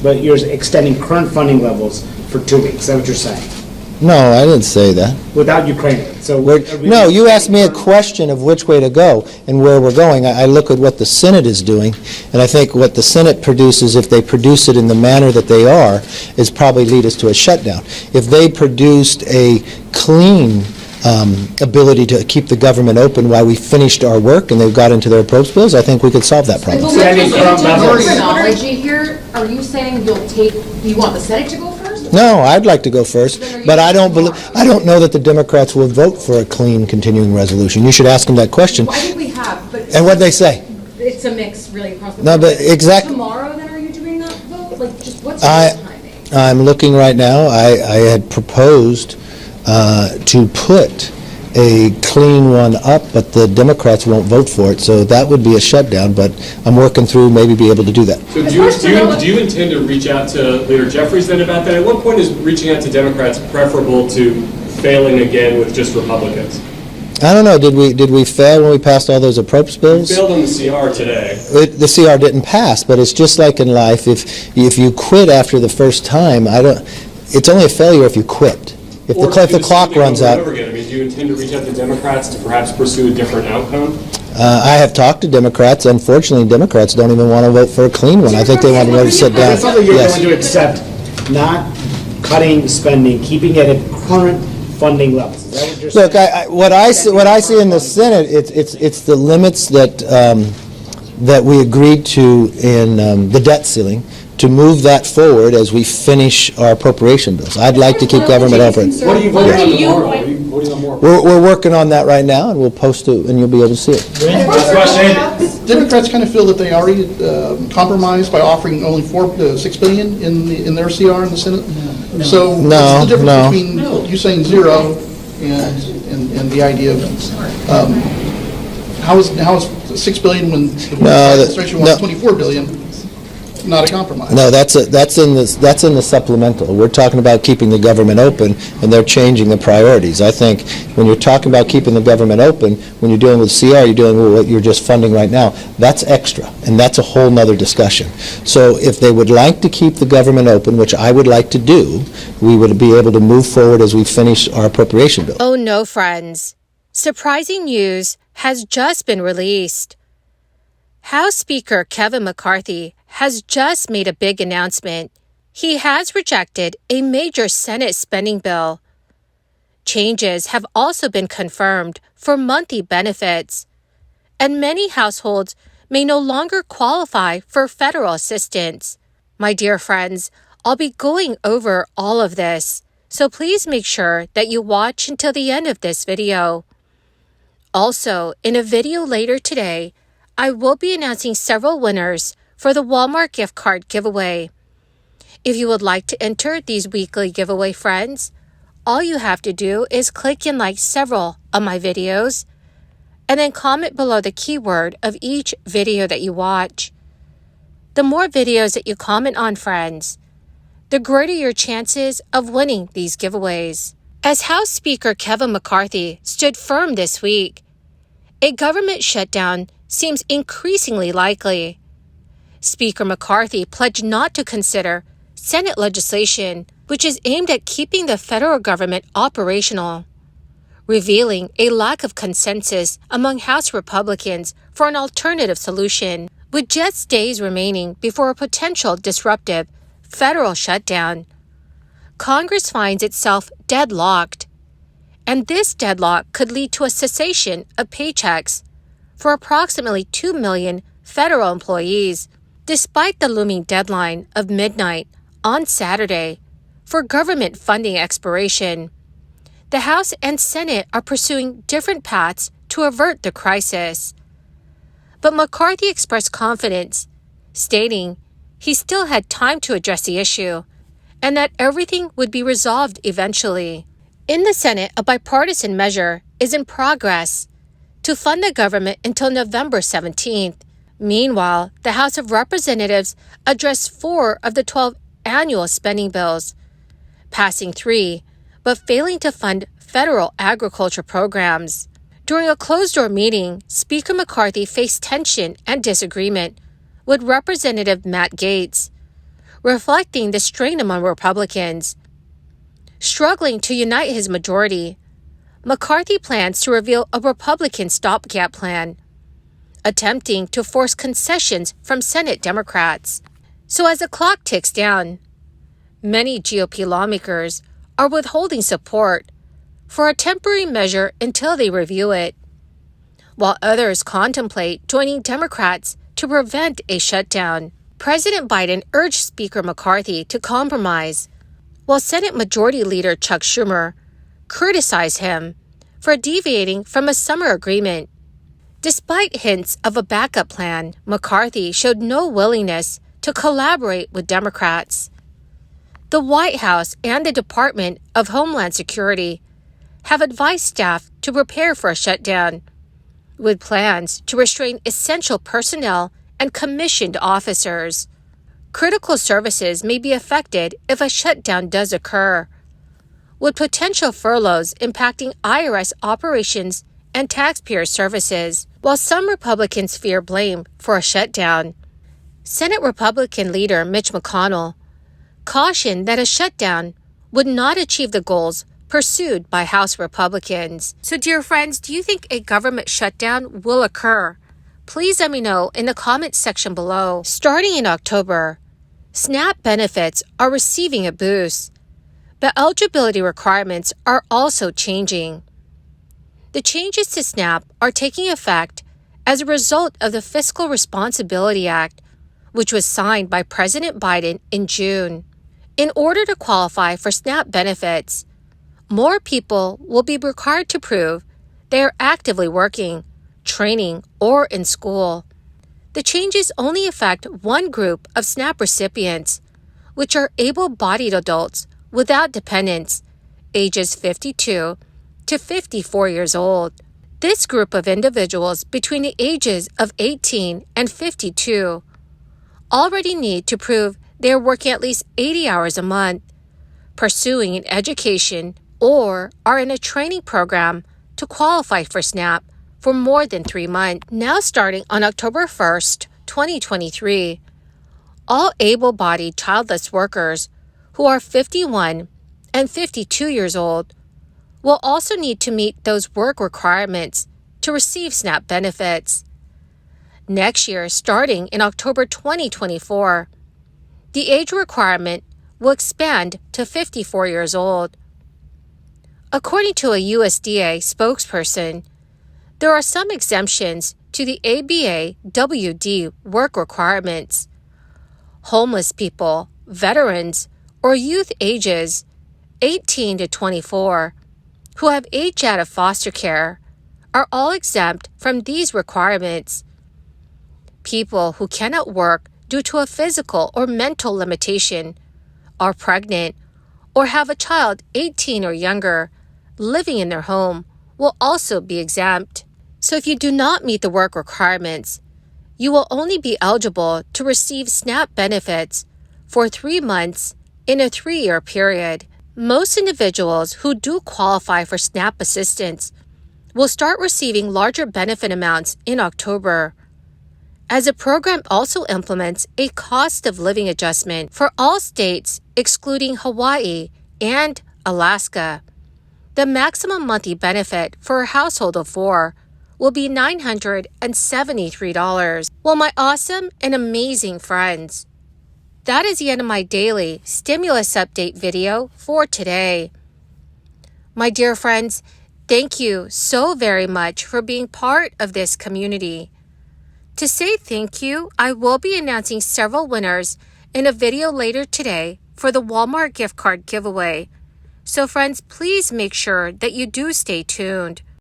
but you're extending current funding levels for 2 weeks. Is that what you're saying? No, I didn't say that. Without Ukraine aid. So No, you asked me a question of which way to go and where we're going. I look at what the Senate is doing, and I think what the Senate produces, if they produce it in the manner that they are, is probably lead us to a shutdown. If they produced a clean ability to keep the government open while we finished our work and they've got into their approach bills, I think we could solve that problem. Terminology here, are you saying you want the Senate to go first? No, I'd like to go first, but I don't know that the Democrats will vote for a clean continuing resolution. You should ask them that question. Well, I think we have, but... And what'd they say? It's a mix, really, across the No, board. but exactly. Tomorrow, then, are you doing that vote? Like, just what's the timing? I'm looking right now. I had proposed to put a clean one up, but the Democrats won't vote for it, so that would be a shutdown, but I'm working through maybe be able to do that. So do you intend to reach out to Leader Jeffries then about that? At what point is reaching out to Democrats preferable to failing again with just Republicans? I don't know, did we fail when we passed all those approach bills? You failed on the CR today. The CR didn't pass, but it's just like in life, if you quit after the first time, it's only a failure if you quit. If the clock runs out. Do you intend to reach out to Democrats to perhaps pursue a different outcome? I have talked to Democrats. Unfortunately, Democrats don't even want to vote for a clean one. I think they want to sit down. It's something you're going to accept, not cutting spending, keeping it at current funding levels. Is that what you're saying? Look, what I see in the Senate, it's the limits that we agreed to in the debt ceiling, to move that forward as we finish our appropriation bills. I'd like to keep government open. What are you voting on tomorrow? What are you voting on more? We're working on that right now, and we'll post it, and you'll be able to see it. Democrats kind of feel that they already compromised by offering only $6 billion in their CR in the Senate. So what's the difference between you saying zero and the idea of how is $6 billion when the administration wants $24 billion? Not a compromise. No, that's in the supplemental. We're talking about keeping the government open, and they're changing the priorities. I think when you're talking about keeping the government open, when you're dealing with CR, you're dealing with what you're just funding right now. That's extra, and that's a whole nother discussion. So if they would like to keep the government open, which I would like to do, we would be able to move forward as we finish our appropriation bill. Oh no, friends. Surprising news has just been released. House Speaker Kevin McCarthy has just made a big announcement. He has rejected a major Senate spending bill. Changes have also been confirmed for monthly benefits, and many households may no longer qualify for federal assistance. My dear friends, I'll be going over all of this, so please make sure that you watch until the end of this video. Also, in a video later today, I will be announcing several winners for the Walmart gift card giveaway. If you would like to enter these weekly giveaway, friends, all you have to do is click and like several of my videos, and then comment below the keyword of each video that you watch. The more videos that you comment on, friends, the greater your chances of winning these giveaways. As House Speaker Kevin McCarthy stood firm this week, a government shutdown seems increasingly likely. Speaker McCarthy pledged not to consider Senate legislation which is aimed at keeping the federal government operational, revealing a lack of consensus among House Republicans for an alternative solution. With just days remaining before a potential disruptive federal shutdown, Congress finds itself deadlocked, and this deadlock could lead to a cessation of paychecks for approximately 2 million federal employees, despite the looming deadline of midnight on Saturday for government funding expiration. The House and Senate are pursuing different paths to avert the crisis. But McCarthy expressed confidence, stating he still had time to address the issue and that everything would be resolved eventually. In the Senate, a bipartisan measure is in progress to fund the government until November 17th. Meanwhile, the House of Representatives addressed 4 of the 12 annual spending bills, passing 3, but failing to fund federal agriculture programs. During a closed-door meeting, Speaker McCarthy faced tension and disagreement with Representative Matt Gaetz. reflecting the strain among Republicans. Struggling to unite his majority, McCarthy plans to reveal a Republican stopgap plan, attempting to force concessions from Senate Democrats. So as the clock ticks down, many GOP lawmakers are withholding support for a temporary measure until they review it, while others contemplate joining Democrats to prevent a shutdown. President Biden urged Speaker McCarthy to compromise, while Senate Majority Leader Chuck Schumer criticized him for deviating from a summer agreement. Despite hints of a backup plan, McCarthy showed no willingness to collaborate with Democrats. The White House and the Department of Homeland Security have advised staff to prepare for a shutdown, with plans to restrain essential personnel and commissioned officers. Critical services may be affected if a shutdown does occur, with potential furloughs impacting IRS operations and taxpayer services. While some Republicans fear blame for a shutdown, Senate Republican leader Mitch McConnell cautioned that a shutdown would not achieve the goals pursued by House Republicans. So, dear friends, do you think a government shutdown will occur? Please let me know in the comments section below. Starting in October, SNAP benefits are receiving a boost, but eligibility requirements are also changing. The changes to SNAP are taking effect as a result of the Fiscal Responsibility Act, which was signed by President Biden in June. In order to qualify for SNAP benefits, more people will be required to prove they are actively working, training, or in school. The changes only affect one group of SNAP recipients, which are able-bodied adults without dependents, ages 52 to 54 years old. This group of individuals between the ages of 18 and 52 already need to prove they are working at least 80 hours a month, pursuing an education, or are in a training program to qualify for SNAP for more than 3 months. Now starting on October 1st, 2023, all able-bodied childless workers who are 51 and 52 years old will also need to meet those work requirements to receive SNAP benefits. Next year, starting in October 2024, the age requirement will expand to 54 years old. According to a USDA spokesperson, there are some exemptions to the ABA-WD work requirements. Homeless people, veterans, or youth ages 18 to 24 who have aged out of foster care are all exempt from these requirements. People who cannot work due to a physical or mental limitation, are pregnant, or have a child 18 or younger living in their home will also be exempt. So if you do not meet the work requirements, you will only be eligible to receive SNAP benefits for 3 months in a 3-year period. Most individuals who do qualify for SNAP assistance will start receiving larger benefit amounts in October, as the program also implements a cost of living adjustment for all states excluding Hawaii and Alaska. The maximum monthly benefit for a household of 4 will be $973. Well, my awesome and amazing friends, that is the end of my daily stimulus update video for today. My dear friends, thank you so very much for being part of this community. To say thank you, I will be announcing several winners in a video later today for the Walmart gift card giveaway. So friends, please make sure that you do stay tuned.